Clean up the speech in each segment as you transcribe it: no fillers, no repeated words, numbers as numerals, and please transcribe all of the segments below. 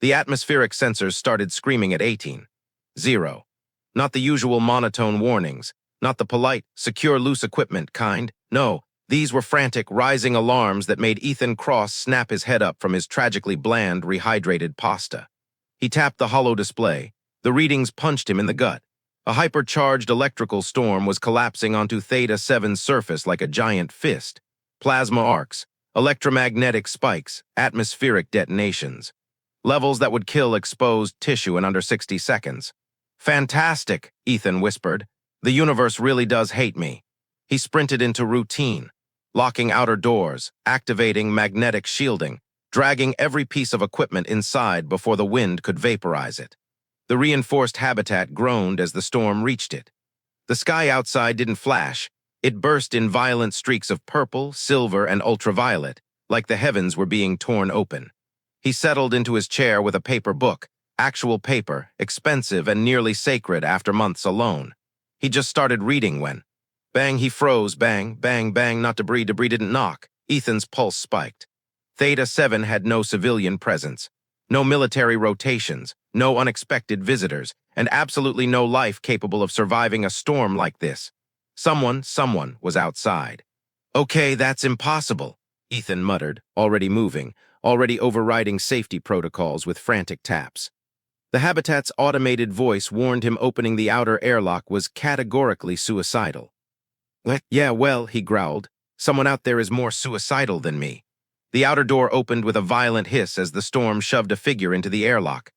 The atmospheric sensors started screaming at 18. 0. Not the usual monotone warnings, not the polite, secure loose equipment kind. No, these were frantic, rising alarms that made Ethan Cross snap his head up from his tragically bland, rehydrated pasta. He tapped the hollow display. The readings punched him in the gut. A hypercharged electrical storm was collapsing onto Theta 7's surface like a giant fist. Plasma arcs, electromagnetic spikes, atmospheric detonations. Levels that would kill exposed tissue in under 60 seconds. Fantastic, Ethan whispered. The universe really does hate me. He sprinted into routine, locking outer doors, activating magnetic shielding, dragging every piece of equipment inside before the wind could vaporize it. The reinforced habitat groaned as the storm reached it. The sky outside didn't flash. It burst in violent streaks of purple, silver, and ultraviolet, like the heavens were being torn open. He settled into his chair with a paper book, actual paper, expensive and nearly sacred after months alone. He just started reading when, bang, he froze, bang, bang, bang, not debris didn't knock. Ethan's pulse spiked. Theta 7 had no civilian presence, no military rotations, no unexpected visitors, and absolutely no life capable of surviving a storm like this. Someone was outside. Okay, that's impossible, Ethan muttered, already moving, already overriding safety protocols with frantic taps. The habitat's automated voice warned him opening the outer airlock was categorically suicidal. Yeah, well, he growled, someone out there is more suicidal than me. The outer door opened with a violent hiss as the storm shoved a figure into the airlock.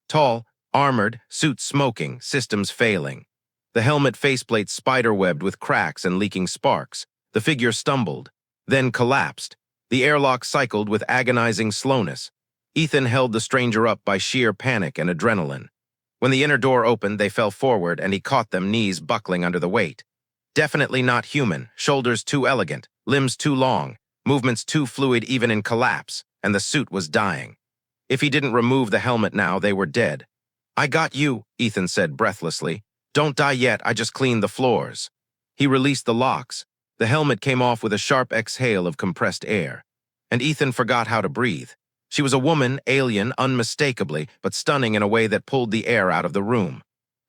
Tall, armored, suit smoking, systems failing. The helmet faceplate spiderwebbed with cracks and leaking sparks. The figure stumbled, then collapsed. The airlock cycled with agonizing slowness. Ethan held the stranger up by sheer panic and adrenaline. When the inner door opened, they fell forward and he caught them, knees buckling under the weight. Definitely not human, shoulders too elegant, limbs too long, movements too fluid even in collapse, and the suit was dying. If he didn't remove the helmet now, they were dead. I got you, Ethan said breathlessly. Don't die yet, I just cleaned the floors. He released the locks. The helmet came off with a sharp exhale of compressed air. And Ethan forgot how to breathe. She was a woman, alien, unmistakably, but stunning in a way that pulled the air out of the room.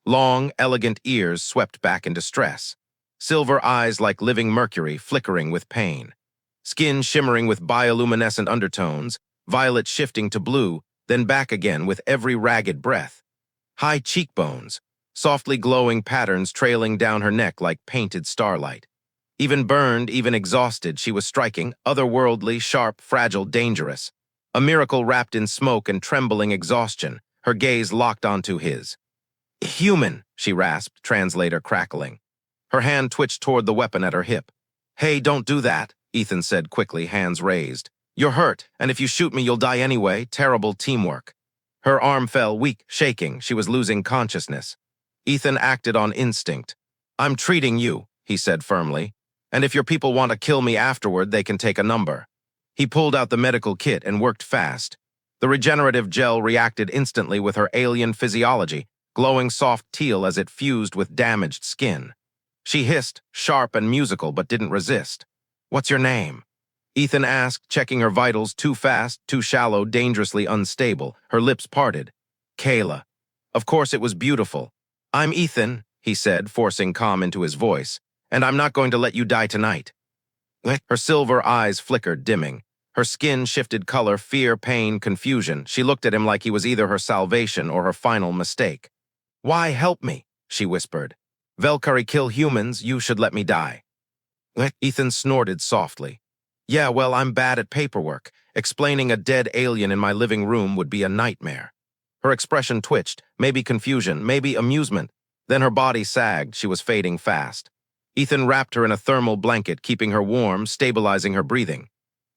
Long, elegant ears swept back in distress. Silver eyes like living mercury flickering with pain. Skin shimmering with bioluminescent undertones, violet shifting to blue, then back again with every ragged breath. High cheekbones, softly glowing patterns trailing down her neck like painted starlight. Even burned, even exhausted, she was striking, otherworldly, sharp, fragile, dangerous. A miracle wrapped in smoke and trembling exhaustion, her gaze locked onto his. Human, she rasped, translator crackling. Her hand twitched toward the weapon at her hip. Hey, don't do that, Ethan said quickly, hands raised. You're hurt, and if you shoot me, you'll die anyway. Terrible teamwork. Her arm fell, weak, shaking. She was losing consciousness. Ethan acted on instinct. I'm treating you, he said firmly. And if your people want to kill me afterward, they can take a number. He pulled out the medical kit and worked fast. The regenerative gel reacted instantly with her alien physiology, glowing soft teal as it fused with damaged skin. She hissed, sharp and musical, but didn't resist. What's your name? Ethan asked, checking her vitals too fast, too shallow, dangerously unstable, her lips parted. Kayla. Of course it was beautiful. I'm Ethan, he said, forcing calm into his voice, and I'm not going to let you die tonight. Her silver eyes flickered, dimming. Her skin shifted color, fear, pain, confusion. She looked at him like he was either her salvation or her final mistake. Why help me? She whispered. Velcari kill humans, you should let me die. Ethan snorted softly. Yeah, well, I'm bad at paperwork. Explaining a dead alien in my living room would be a nightmare. Her expression twitched, maybe confusion, maybe amusement. Then her body sagged, she was fading fast. Ethan wrapped her in a thermal blanket, keeping her warm, stabilizing her breathing.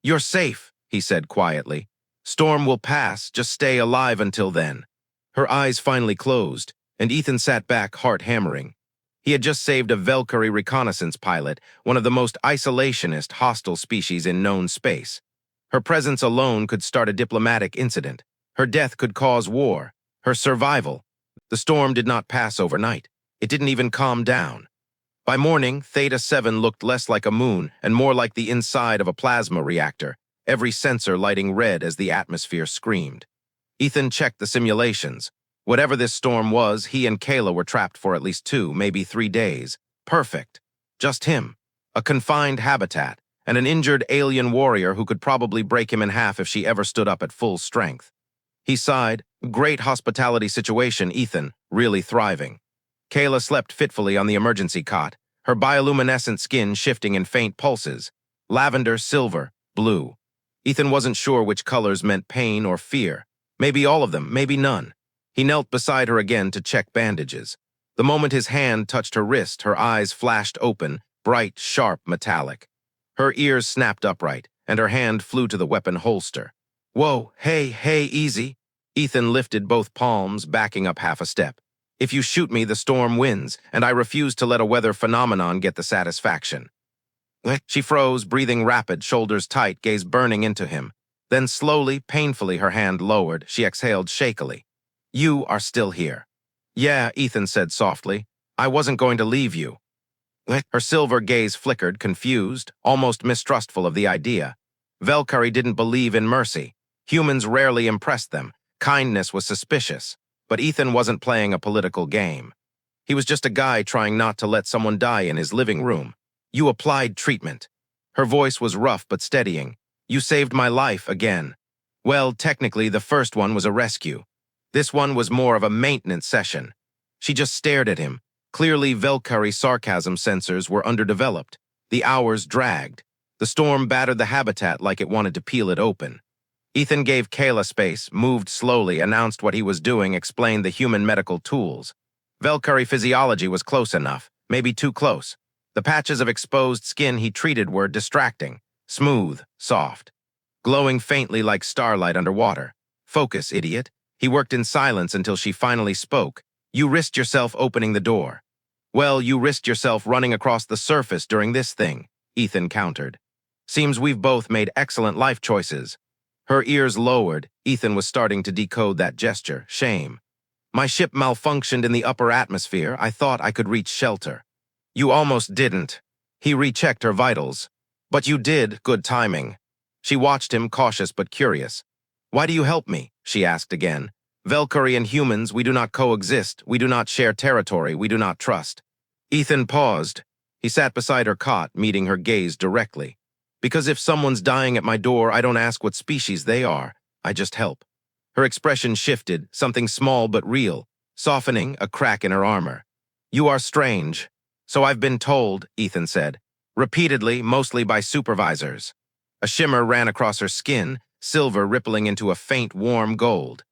You're safe, he said quietly. Storm will pass, just stay alive until then. Her eyes finally closed, and Ethan sat back, heart hammering. He had just saved a Velcari reconnaissance pilot, one of the most isolationist, hostile species in known space. Her presence alone could start a diplomatic incident. Her death could cause war. Her survival. The storm did not pass overnight. It didn't even calm down. By morning, Theta 7 looked less like a moon and more like the inside of a plasma reactor, every sensor lighting red as the atmosphere screamed. Ethan checked the simulations. Whatever this storm was, he and Kayla were trapped for at least 2, maybe 3 days. Perfect. Just him. A confined habitat, and an injured alien warrior who could probably break him in half if she ever stood up at full strength. He sighed. Great hospitality situation, Ethan, really thriving. Kayla slept fitfully on the emergency cot, her bioluminescent skin shifting in faint pulses. Lavender, silver, blue. Ethan wasn't sure which colors meant pain or fear. Maybe all of them, maybe none. He knelt beside her again to check bandages. The moment his hand touched her wrist, her eyes flashed open, bright, sharp, metallic. Her ears snapped upright, and her hand flew to the weapon holster. Whoa, hey, easy. Ethan lifted both palms, backing up half a step. If you shoot me, the storm wins, and I refuse to let a weather phenomenon get the satisfaction. She froze, breathing rapid, shoulders tight, gaze burning into him. Then slowly, painfully, her hand lowered. She exhaled shakily. You are still here. Yeah, Ethan said softly. I wasn't going to leave you. Her silver gaze flickered, confused, almost mistrustful of the idea. Velcari didn't believe in mercy. Humans rarely impressed them. Kindness was suspicious. But Ethan wasn't playing a political game. He was just a guy trying not to let someone die in his living room. You applied treatment. Her voice was rough but steadying. You saved my life again. Well, technically, the first one was a rescue. This one was more of a maintenance session. She just stared at him. Clearly, Velcari's sarcasm sensors were underdeveloped. The hours dragged. The storm battered the habitat like it wanted to peel it open. Ethan gave Kayla space, moved slowly, announced what he was doing, explained the human medical tools. Velcari physiology was close enough, maybe too close. The patches of exposed skin he treated were distracting, smooth, soft, glowing faintly like starlight underwater. Focus, idiot. He worked in silence until she finally spoke. You risked yourself opening the door. Well, you risked yourself running across the surface during this thing, Ethan countered. Seems we've both made excellent life choices. Her ears lowered. Ethan was starting to decode that gesture. Shame. My ship malfunctioned in the upper atmosphere. I thought I could reach shelter. You almost didn't. He rechecked her vitals. But you did. Good timing. She watched him, cautious but curious. Why do you help me? She asked again. Velcari and humans, we do not coexist. We do not share territory. We do not trust. Ethan paused. He sat beside her cot, meeting her gaze directly. Because if someone's dying at my door, I don't ask what species they are. I just help. Her expression shifted, something small but real, softening, a crack in her armor. You are strange. So I've been told, Ethan said. Repeatedly, mostly by supervisors. A shimmer ran across her skin, silver rippling into a faint, warm gold.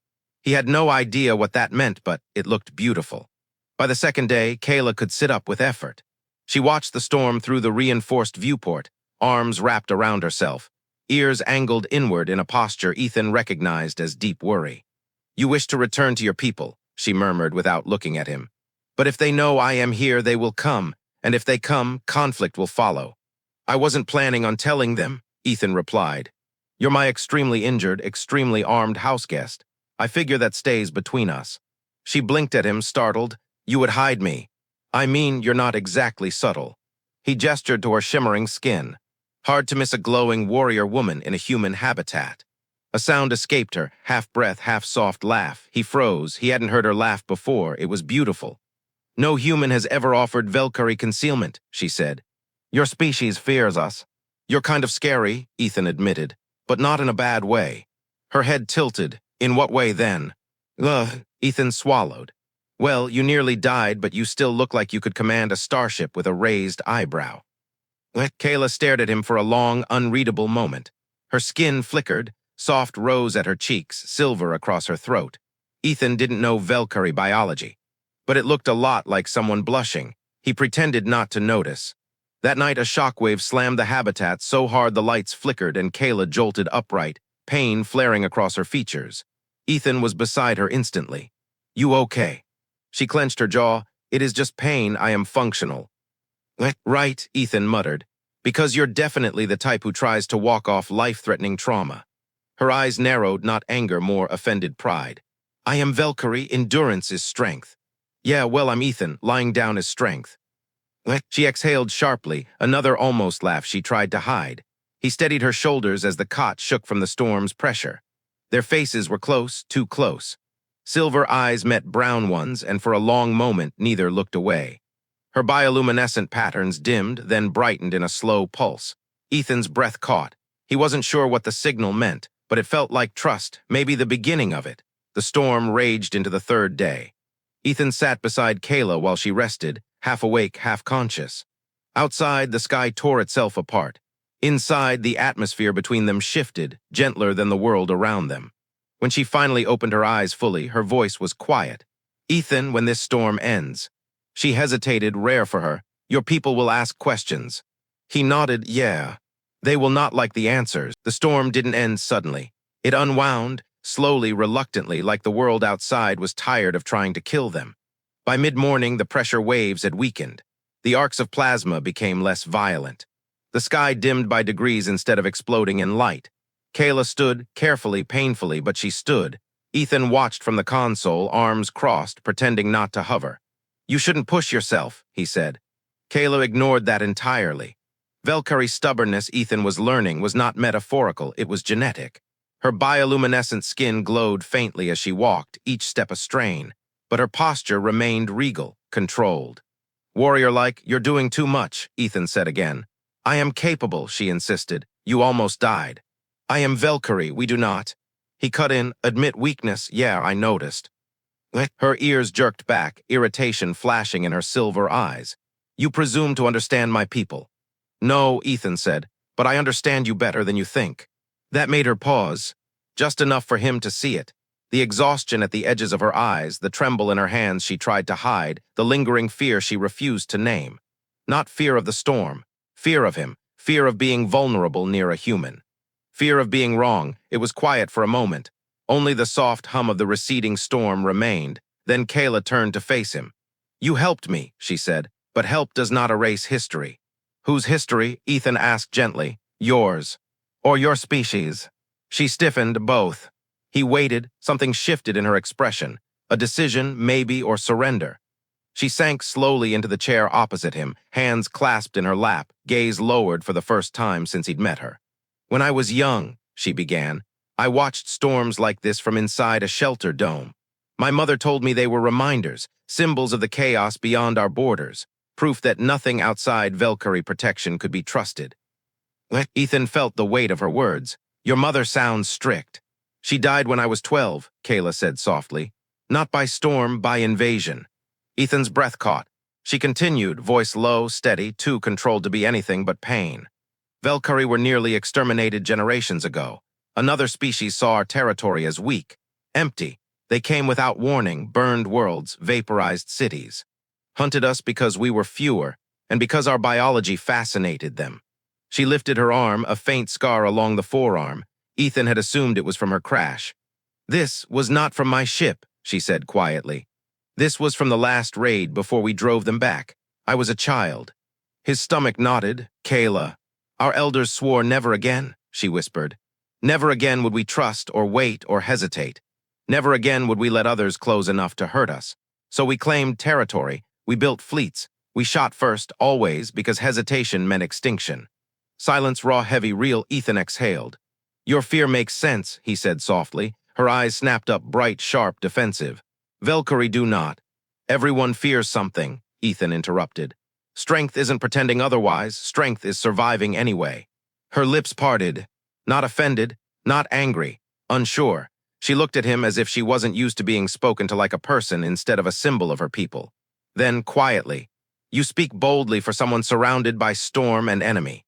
He had no idea what that meant, but it looked beautiful. By the second day, Kayla could sit up with effort. She watched the storm through the reinforced viewport, arms wrapped around herself, ears angled inward in a posture Ethan recognized as deep worry. You wish to return to your people, she murmured without looking at him. But if they know I am here, they will come, and if they come, conflict will follow. I wasn't planning on telling them, Ethan replied. You're my extremely injured, extremely armed house guest. I figure that stays between us. She blinked at him, startled. You would hide me. I mean, you're not exactly subtle. He gestured to her shimmering skin. Hard to miss a glowing warrior woman in a human habitat. A sound escaped her, half breath, half soft laugh. He froze. He hadn't heard her laugh before. It was beautiful. No human has ever offered Velcari concealment, she said. Your species fears us. You're kind of scary, Ethan admitted, but not in a bad way. Her head tilted. In what way then? Ugh, Ethan swallowed. Well, you nearly died, but you still look like you could command a starship with a raised eyebrow. Kayla stared at him for a long, unreadable moment. Her skin flickered, soft rose at her cheeks, silver across her throat. Ethan didn't know Velcari biology, but it looked a lot like someone blushing. He pretended not to notice. That night, a shockwave slammed the habitat so hard the lights flickered and Kayla jolted upright, pain flaring across her features. Ethan was beside her instantly. You okay? She clenched her jaw. It is just pain. I am functional. Right, Ethan muttered, because you're definitely the type who tries to walk off life-threatening trauma. Her eyes narrowed, not anger, more offended pride. I am Velcari. Endurance is strength. Yeah, well, I'm Ethan. Lying down is strength. She exhaled sharply, another almost laugh she tried to hide. He steadied her shoulders as the cot shook from the storm's pressure. Their faces were close, too close. Silver eyes met brown ones, and for a long moment neither looked away. Her bioluminescent patterns dimmed, then brightened in a slow pulse. Ethan's breath caught. He wasn't sure what the signal meant, but it felt like trust, maybe the beginning of it. The storm raged into the third day. Ethan sat beside Kayla while she rested, half awake, half conscious. Outside, the sky tore itself apart. Inside, the atmosphere between them shifted, gentler than the world around them. When she finally opened her eyes fully, her voice was quiet. "Ethan, when this storm ends." She hesitated, rare for her. "Your people will ask questions." He nodded, "Yeah. They will not like the answers." The storm didn't end suddenly. It unwound, slowly, reluctantly, like the world outside was tired of trying to kill them. By mid-morning, the pressure waves had weakened. The arcs of plasma became less violent. The sky dimmed by degrees instead of exploding in light. Kayla stood, carefully, painfully, but she stood. Ethan watched from the console, arms crossed, pretending not to hover. "You shouldn't push yourself," he said. Kayla ignored that entirely. Velcari's stubbornness, Ethan was learning, was not metaphorical, it was genetic. Her bioluminescent skin glowed faintly as she walked, each step a strain, but her posture remained regal, controlled. "Warrior-like, you're doing too much," Ethan said again. "I am capable," she insisted. "You almost died." "I am Velcari, we do not." He cut in, "Admit weakness, yeah, I noticed." Her ears jerked back, irritation flashing in her silver eyes. "You presume to understand my people." "No," Ethan said, "but I understand you better than you think." That made her pause, just enough for him to see it. The exhaustion at the edges of her eyes, the tremble in her hands she tried to hide, the lingering fear she refused to name. Not fear of the storm, fear of him, fear of being vulnerable near a human. Fear of being wrong. It was quiet for a moment. Only the soft hum of the receding storm remained. Then Kayla turned to face him. "You helped me," she said, "but help does not erase history." "Whose history?" Ethan asked gently. "Yours. Or your species." She stiffened, both. He waited, something shifted in her expression. A decision, maybe, or surrender. She sank slowly into the chair opposite him, hands clasped in her lap, gaze lowered for the first time since he'd met her. "When I was young," she began, "I watched storms like this from inside a shelter dome. My mother told me they were reminders, symbols of the chaos beyond our borders, proof that nothing outside Velcari protection could be trusted." Ethan felt the weight of her words. "Your mother sounds strict." "She died when I was 12, Kayla said softly. "Not by storm, by invasion." Ethan's breath caught. She continued, voice low, steady, too controlled to be anything but pain. "Velcari were nearly exterminated generations ago. Another species saw our territory as weak, empty. They came without warning, burned worlds, vaporized cities. Hunted us because we were fewer, and because our biology fascinated them." She lifted her arm, a faint scar along the forearm. Ethan had assumed it was from her crash. "This was not from my ship," she said quietly. "This was from the last raid before we drove them back. I was a child." His stomach knotted. "Kayla. Our elders swore never again," she whispered. "Never again would we trust or wait or hesitate. Never again would we let others close enough to hurt us. So we claimed territory. We built fleets. We shot first, always, because hesitation meant extinction." Silence, raw, heavy, real. Ethan exhaled. "Your fear makes sense," he said softly. Her eyes snapped up, bright, sharp, defensive. "Velcari do not." "Everyone fears something," Ethan interrupted. "Strength isn't pretending otherwise. Strength is surviving anyway." Her lips parted. Not offended, not angry, unsure. She looked at him as if she wasn't used to being spoken to like a person instead of a symbol of her people. Then, quietly, "You speak boldly for someone surrounded by storm and enemy."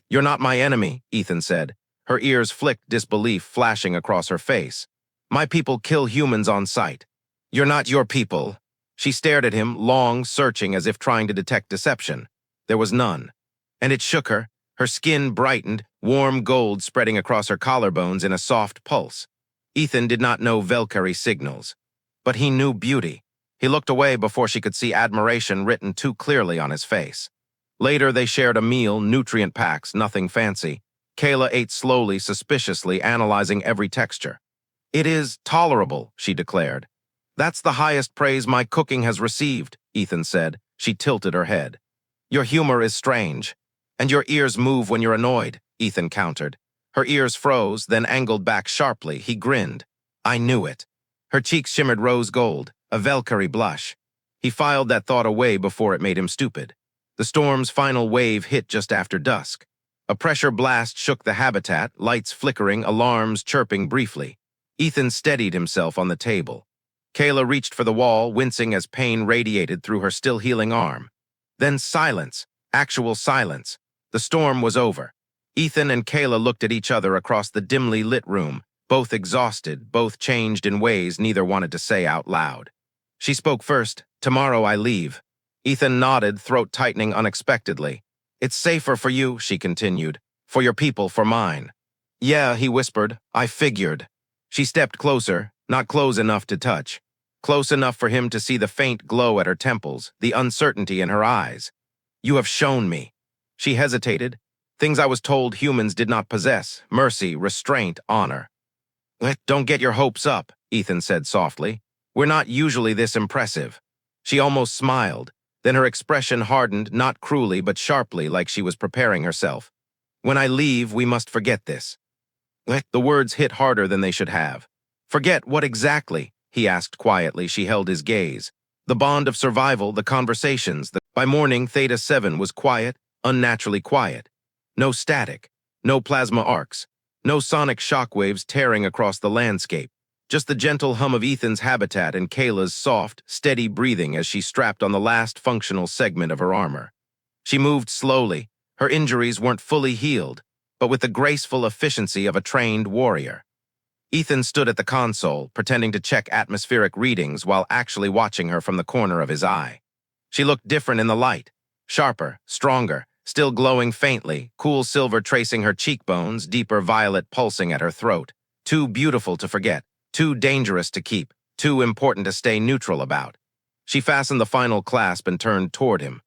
"You're not my enemy," Ethan said. Her ears flicked, disbelief flashing across her face. "My people kill humans on sight." "You're not your people." She stared at him, long, searching as if trying to detect deception. There was none. And it shook her. Her skin brightened, warm gold spreading across her collarbones in a soft pulse. Ethan did not know Velcari signals. But he knew beauty. He looked away before she could see admiration written too clearly on his face. Later, they shared a meal, nutrient packs, nothing fancy. Kayla ate slowly, suspiciously, analyzing every texture. "It is tolerable," she declared. "That's the highest praise my cooking has received," Ethan said. She tilted her head. "Your humor is strange. And your ears move when you're annoyed," Ethan countered. Her ears froze, then angled back sharply. He grinned. I knew it. Her cheeks shimmered rose gold, a Velcari blush. He filed that thought away before it made him stupid. The storm's final wave hit just after dusk. A pressure blast shook the habitat, lights flickering, alarms chirping briefly. Ethan steadied himself on the table. Kayla reached for the wall, wincing as pain radiated through her still-healing arm. Then silence, actual silence. The storm was over. Ethan and Kayla looked at each other across the dimly lit room, both exhausted, both changed in ways neither wanted to say out loud. She spoke first. Tomorrow I leave. Ethan nodded, throat tightening unexpectedly. It's safer for you, she continued. For your people, for mine. Yeah, he whispered. I figured. She stepped closer, not close enough to touch. Close enough for him to see the faint glow at her temples, the uncertainty in her eyes. You have shown me. She hesitated. Things I was told humans did not possess: mercy, restraint, honor. Don't get your hopes up, Ethan said softly. We're not usually this impressive. She almost smiled. Then her expression hardened, not cruelly but sharply, like she was preparing herself. When I leave, we must forget this. The words hit harder than they should have. Forget what exactly? He asked quietly. She held his gaze. The bond of survival, the conversations. By morning, Theta 7 was quiet, unnaturally quiet. No static, no plasma arcs, no sonic shockwaves tearing across the landscape. Just the gentle hum of Ethan's habitat and Kayla's soft, steady breathing as she strapped on the last functional segment of her armor. She moved slowly. Her injuries weren't fully healed, but with the graceful efficiency of a trained warrior. Ethan stood at the console, pretending to check atmospheric readings while actually watching her from the corner of his eye. She looked different in the light. Sharper, stronger, still glowing faintly, cool silver tracing her cheekbones, deeper violet pulsing at her throat. Too beautiful to forget, too dangerous to keep, too important to stay neutral about. She fastened the final clasp and turned toward him.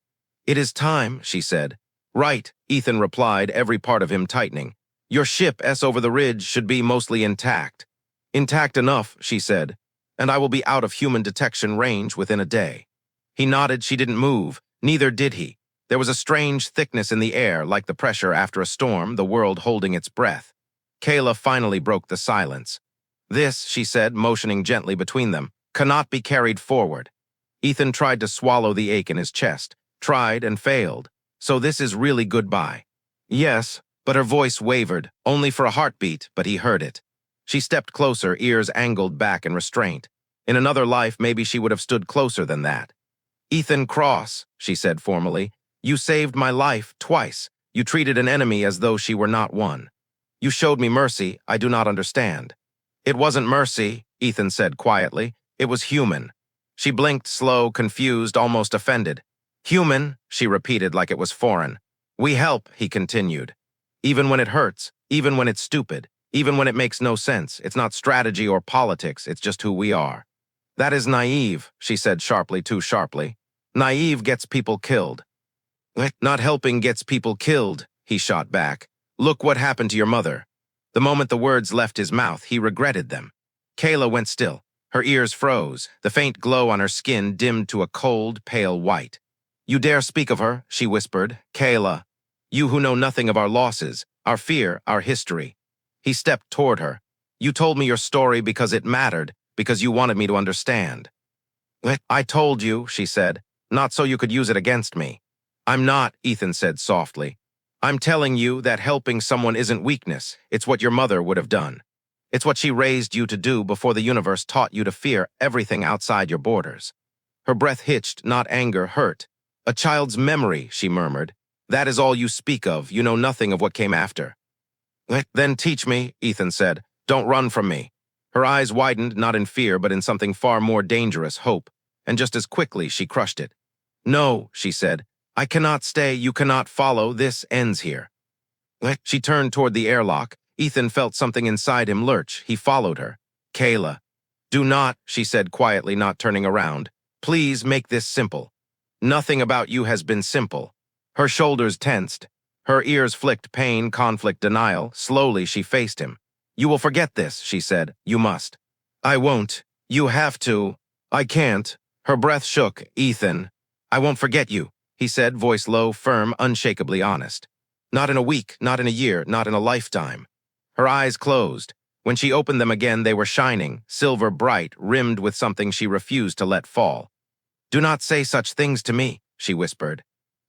It is time, she said. Right, Ethan replied, every part of him tightening. Your ship S over the ridge should be mostly intact. Intact enough, she said, and I will be out of human detection range within a day. He nodded. She didn't move. Neither did he. There was a strange thickness in the air, like the pressure after a storm, the world holding its breath. Kayla finally broke the silence. This, she said, motioning gently between them, cannot be carried forward. Ethan tried to swallow the ache in his chest, tried and failed. So this is really goodbye. Yes, but her voice wavered, only for a heartbeat, but he heard it. She stepped closer, ears angled back in restraint. In another life, maybe she would have stood closer than that. Ethan Cross, she said formally, you saved my life twice. You treated an enemy as though she were not one. You showed me mercy I do not understand. It wasn't mercy, Ethan said quietly. It was human. She blinked, slow, confused, almost offended. Human, she repeated like it was foreign. We help, he continued. Even when it hurts, even when it's stupid, even when it makes no sense. It's not strategy or politics, it's just who we are. That is naive, she said sharply, too sharply. Naive gets people killed. Not helping gets people killed, he shot back. Look what happened to your mother. The moment the words left his mouth, he regretted them. Kayla went still. Her ears froze. The faint glow on her skin dimmed to a cold, pale white. You dare speak of her, she whispered. Kayla. You who know nothing of our losses, our fear, our history. He stepped toward her. You told me your story because it mattered, because you wanted me to understand. I told you, she said, not so you could use it against me. I'm not, Ethan said softly. I'm telling you that helping someone isn't weakness. It's what your mother would have done. It's what she raised you to do before the universe taught you to fear everything outside your borders. Her breath hitched, not anger, hurt. A child's memory, she murmured. That is all you speak of. You know nothing of what came after. Then teach me, Ethan said. Don't run from me. Her eyes widened, not in fear, but in something far more dangerous, hope. And just as quickly, she crushed it. No, she said. I cannot stay. You cannot follow. This ends here. She turned toward the airlock. Ethan felt something inside him lurch. He followed her. Kayla. Do not, she said quietly, not turning around. Please make this simple. Nothing about you has been simple. Her shoulders tensed. Her ears flicked pain, conflict, denial. Slowly, she faced him. You will forget this, she said. You must. I won't. You have to. I can't. Her breath shook. Ethan. I won't forget you, he said, voice low, firm, unshakably honest. Not in a week, not in a year, not in a lifetime. Her eyes closed. When she opened them again, they were shining, silver bright, rimmed with something she refused to let fall. "Do not say such things to me," she whispered.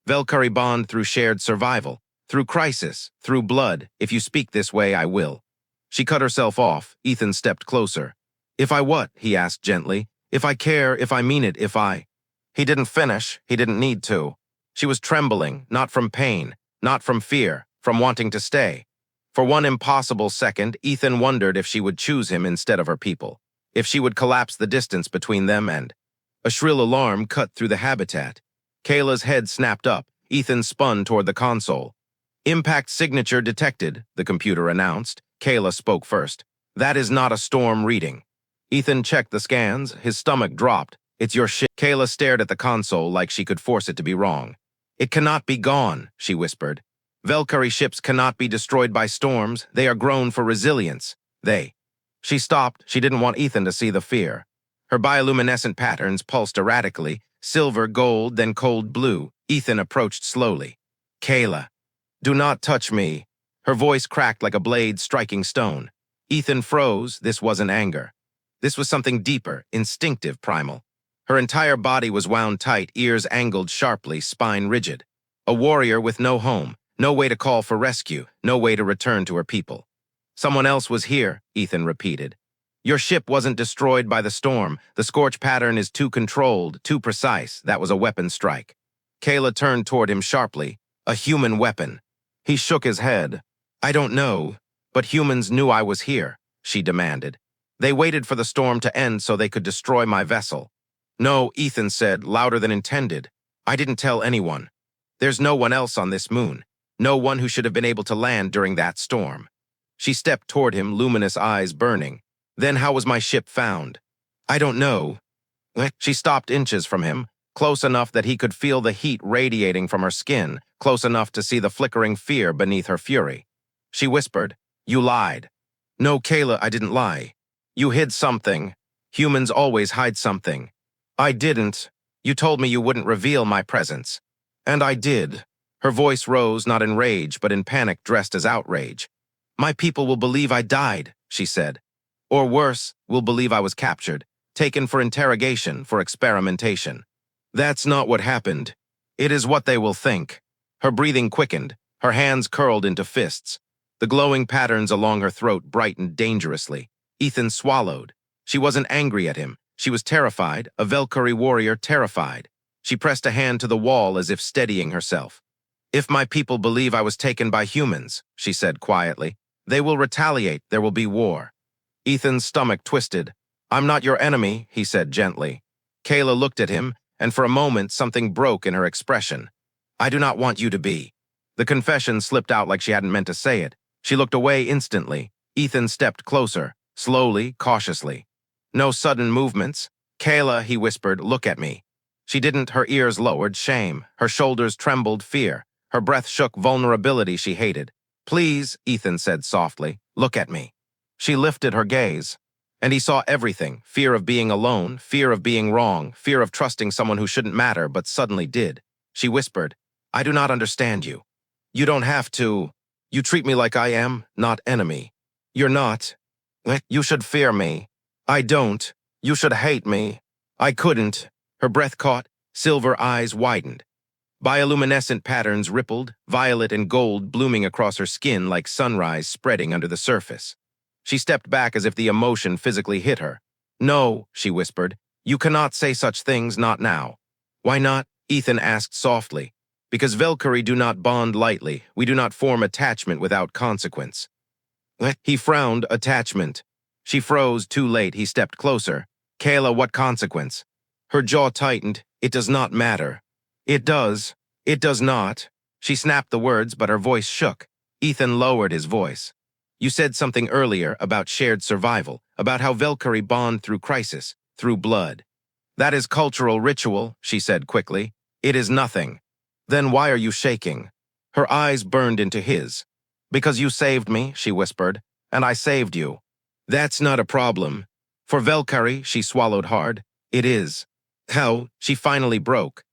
"Velcari bond through shared survival, through crisis, through blood. If you speak this way, I will." She cut herself off. Ethan stepped closer. "If I what?" he asked gently. "If I care, if I mean it, if I—" He didn't finish. He didn't need to. She was trembling, not from pain, not from fear, from wanting to stay. For one impossible second, Ethan wondered if she would choose him instead of her people, if she would collapse the distance between them and— A shrill alarm cut through the habitat. Kayla's head snapped up. Ethan spun toward the console. "Impact signature detected," the computer announced. Kayla spoke first. "That is not a storm reading." Ethan checked the scans. His stomach dropped. "It's your ship." Kayla stared at the console like she could force it to be wrong. "It cannot be gone," she whispered. "Velcari ships cannot be destroyed by storms. They are grown for resilience. They—" She stopped. She didn't want Ethan to see the fear. Her bioluminescent patterns pulsed erratically, silver, gold, then cold blue. Ethan approached slowly. "Kayla, do not touch me." Her voice cracked like a blade striking stone. Ethan froze. This wasn't anger. This was something deeper, instinctive, primal. Her entire body was wound tight, ears angled sharply, spine rigid. A warrior with no home, no way to call for rescue, no way to return to her people. "Someone else was here," Ethan repeated. "Your ship wasn't destroyed by the storm. The scorch pattern is too controlled, too precise. That was a weapon strike." Kayla turned toward him sharply. "A human weapon." He shook his head. "I don't know, but humans knew I was here," she demanded. "They waited for the storm to end so they could destroy my vessel." "No," Ethan said, louder than intended. "I didn't tell anyone. There's no one else on this moon. No one who should have been able to land during that storm." She stepped toward him, luminous eyes burning. "Then how was my ship found?" "I don't know." She stopped inches from him, close enough that he could feel the heat radiating from her skin, close enough to see the flickering fear beneath her fury. She whispered, "You lied." "No, Kayla, I didn't lie. You hid something. Humans always hide something." "I didn't. You told me you wouldn't reveal my presence." "And I did." Her voice rose not in rage, but in panic dressed as outrage. "My people will believe I died," she said. "Or worse, will believe I was captured, taken for interrogation, for experimentation." "That's not what happened. It is what they will think." Her breathing quickened, her hands curled into fists. The glowing patterns along her throat brightened dangerously. Ethan swallowed. She wasn't angry at him. She was terrified, a Velcari warrior terrified. She pressed a hand to the wall as if steadying herself. "If my people believe I was taken by humans," she said quietly, "they will retaliate, there will be war." Ethan's stomach twisted. "I'm not your enemy," he said gently. Kayla looked at him, and for a moment something broke in her expression. "I do not want you to be." The confession slipped out like she hadn't meant to say it. She looked away instantly. Ethan stepped closer, slowly, cautiously. "No sudden movements." "Kayla," he whispered, "look at me." She didn't, her ears lowered, shame. Her shoulders trembled, fear. Her breath shook, vulnerability she hated. "Please," Ethan said softly, "look at me." She lifted her gaze. And he saw everything, fear of being alone, fear of being wrong, fear of trusting someone who shouldn't matter but suddenly did. She whispered, "I do not understand you. You don't have to. You treat me like I am, not enemy. You're not. You should fear me. I don't. You should hate me. I couldn't." Her breath caught, silver eyes widened. Bioluminescent patterns rippled, violet and gold blooming across her skin like sunrise spreading under the surface. She stepped back as if the emotion physically hit her. "No," she whispered. "You cannot say such things, not now." "Why not?" Ethan asked softly. "Because Velcari do not bond lightly. We do not form attachment without consequence." He frowned. "Attachment." She froze, too late. He stepped closer. "Kayla, what consequence?" Her jaw tightened. "It does not matter." "It does. It does not." She snapped the words, but her voice shook. Ethan lowered his voice. "You said something earlier about shared survival, about how Velcari bond through crisis, through blood." "That is cultural ritual," she said quickly. "It is nothing." "Then why are you shaking?" Her eyes burned into his. "Because you saved me," she whispered, "and I saved you." "That's not a problem." "For Velcari," she swallowed hard, "it is." "How?" She finally broke.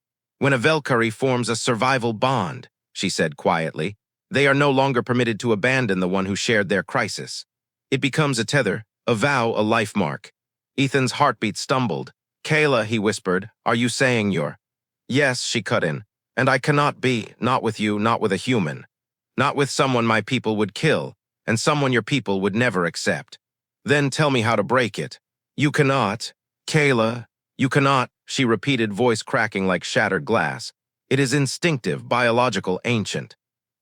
"When a Velcari forms a survival bond," she said quietly. They are no longer permitted to abandon the one who shared their crisis. It becomes a tether, a vow, a life mark. Ethan's heartbeat stumbled. Kayla, he whispered, are you saying you're— Yes, she cut in. And I cannot be, not with you, not with a human. Not with someone my people would kill, and someone your people would never accept. Then tell me how to break it. You cannot. Kayla, you cannot, she repeated, voice cracking like shattered glass. It is instinctive, biological, ancient.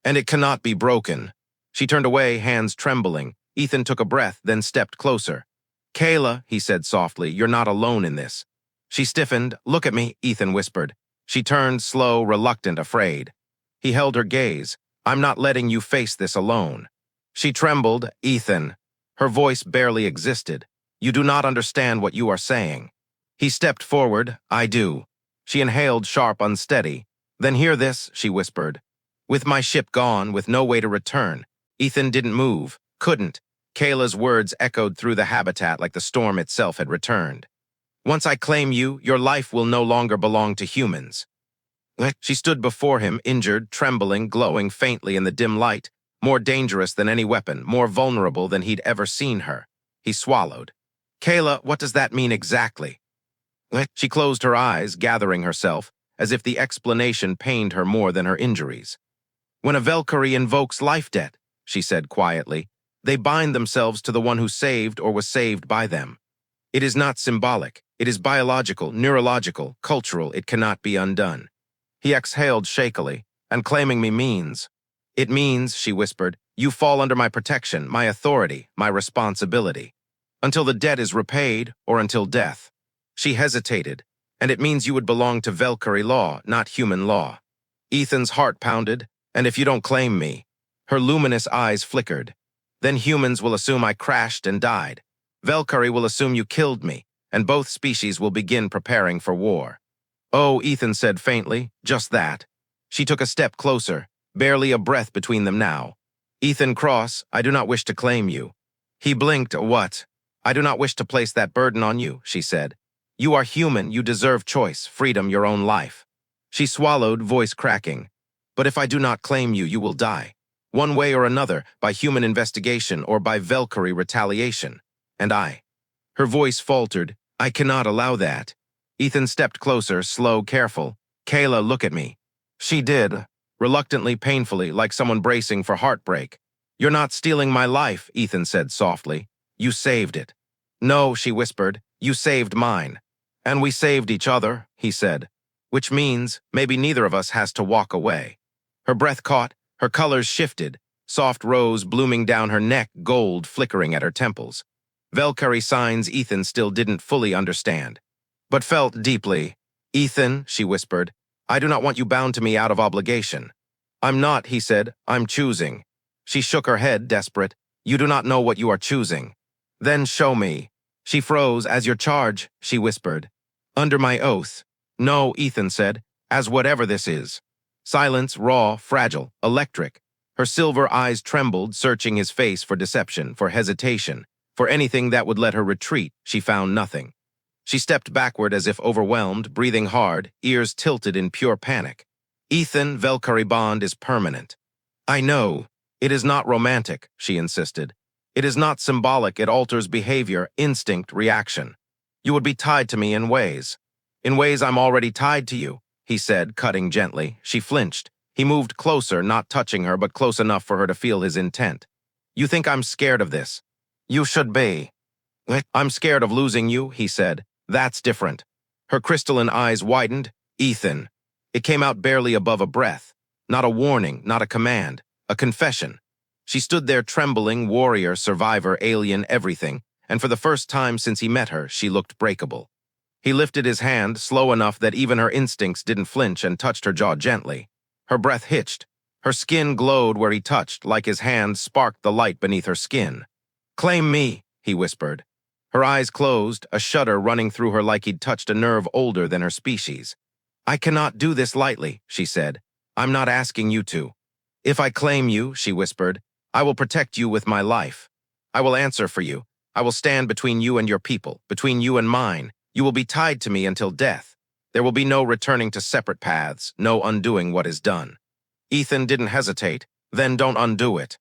And it cannot be broken. She turned away, hands trembling. Ethan took a breath, then stepped closer. Kayla, he said softly, you're not alone in this. She stiffened. Look at me, Ethan whispered. She turned, slow, reluctant, afraid. He held her gaze. I'm not letting you face this alone. She trembled. Ethan. Her voice barely existed. You do not understand what you are saying. He stepped forward. I do. She inhaled, sharp, unsteady. Then hear this, she whispered. With my ship gone, with no way to return. Ethan didn't move. Couldn't. Kayla's words echoed through the habitat like the storm itself had returned. Once I claim you, your life will no longer belong to humans. She stood before him, injured, trembling, glowing faintly in the dim light, more dangerous than any weapon, more vulnerable than he'd ever seen her. He swallowed. Kayla, what does that mean exactly? She closed her eyes, gathering herself, as if the explanation pained her more than her injuries. When a Velcari invokes life debt, she said quietly, they bind themselves to the one who saved or was saved by them. It is not symbolic. It is biological, neurological, cultural. It cannot be undone. He exhaled shakily, and claiming me means. It means, she whispered, you fall under my protection, my authority, my responsibility. Until the debt is repaid, or until death. She hesitated, and it means you would belong to Velcari law, not human law. Ethan's heart pounded, and if you don't claim me. Her luminous eyes flickered. Then humans will assume I crashed and died. Velcari will assume you killed me, and both species will begin preparing for war. Oh, Ethan said faintly, just that. She took a step closer, barely a breath between them now. Ethan Cross, I do not wish to claim you. He blinked. What? I do not wish to place that burden on you, she said. You are human, you deserve choice, freedom, your own life. She swallowed, voice cracking. But if I do not claim you, you will die. One way or another, by human investigation or by Velcari retaliation. And I. Her voice faltered. I cannot allow that. Ethan stepped closer, slow, careful. Kayla, look at me. She did, reluctantly, painfully, like someone bracing for heartbreak. You're not stealing my life, Ethan said softly. You saved it. No, she whispered. You saved mine. And we saved each other, he said. Which means maybe neither of us has to walk away. Her breath caught, her colors shifted, soft rose blooming down her neck, gold flickering at her temples. Velcari signs Ethan still didn't fully understand, but felt deeply. Ethan, she whispered, I do not want you bound to me out of obligation. I'm not, he said, I'm choosing. She shook her head, desperate. You do not know what you are choosing. Then show me. She froze. As your charge, she whispered. Under my oath. No, Ethan said, as whatever this is. Silence, raw, fragile, electric. Her silver eyes trembled, searching his face for deception, for hesitation, for anything that would let her retreat. She found nothing. She stepped backward as if overwhelmed, breathing hard, ears tilted in pure panic. Ethan, Velcari bond is permanent. I know. It is not romantic, she insisted. It is not symbolic. It alters behavior, instinct, reaction. You would be tied to me in ways. In ways I'm already tied to you, he said, cutting gently. She flinched. He moved closer, not touching her, but close enough for her to feel his intent. You think I'm scared of this? You should be. I'm scared of losing you, he said. That's different. Her crystalline eyes widened. Ethan. It came out barely above a breath. Not a warning, not a command. A confession. She stood there trembling, warrior, survivor, alien, everything, and for the first time since he met her, she looked breakable. He lifted his hand, slow enough that even her instincts didn't flinch, and touched her jaw gently. Her breath hitched. Her skin glowed where he touched, like his hand sparked the light beneath her skin. Claim me, he whispered. Her eyes closed, a shudder running through her like he'd touched a nerve older than her species. I cannot do this lightly, she said. I'm not asking you to. If I claim you, she whispered, I will protect you with my life. I will answer for you. I will stand between you and your people, between you and mine. You will be tied to me until death. There will be no returning to separate paths, no undoing what is done. Ethan didn't hesitate. Then don't undo it.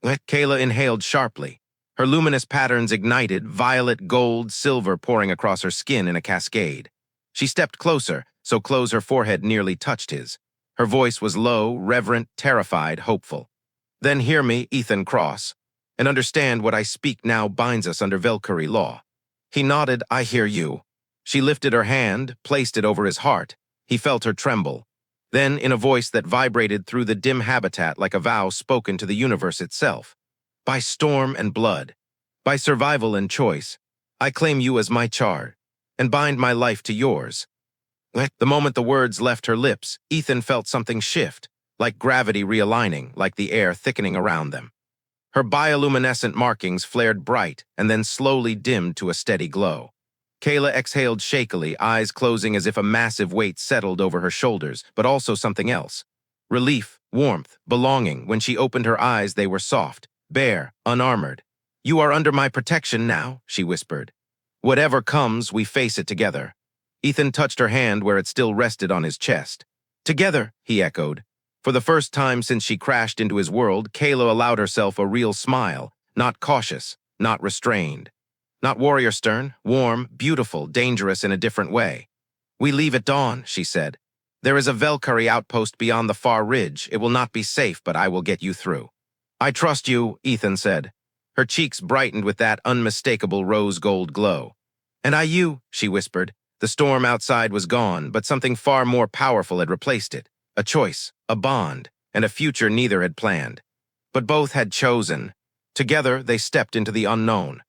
Kayla inhaled sharply. Her luminous patterns ignited, violet, gold, silver pouring across her skin in a cascade. She stepped closer, so close her forehead nearly touched his. Her voice was low, reverent, terrified, hopeful. Then hear me, Ethan Cross, and understand what I speak now binds us under Velcari law. He nodded, I hear you. She lifted her hand, placed it over his heart. He felt her tremble. Then, in a voice that vibrated through the dim habitat like a vow spoken to the universe itself, by storm and blood, by survival and choice, I claim you as my charge, and bind my life to yours. The moment the words left her lips, Ethan felt something shift, like gravity realigning, like the air thickening around them. Her bioluminescent markings flared bright and then slowly dimmed to a steady glow. Kayla exhaled shakily, eyes closing as if a massive weight settled over her shoulders, but also something else. Relief, warmth, belonging. When she opened her eyes, they were soft, bare, unarmored. You are under my protection now, she whispered. Whatever comes, we face it together. Ethan touched her hand where it still rested on his chest. Together, he echoed. For the first time since she crashed into his world, Kayla allowed herself a real smile, not cautious, not restrained. Not warrior stern, warm, beautiful, dangerous in a different way. We leave at dawn, she said. There is a Velcari outpost beyond the far ridge. It will not be safe, but I will get you through. I trust you, Ethan said. Her cheeks brightened with that unmistakable rose-gold glow. And I you, she whispered. The storm outside was gone, but something far more powerful had replaced it. A choice, a bond, and a future neither had planned. But both had chosen. Together, they stepped into the unknown.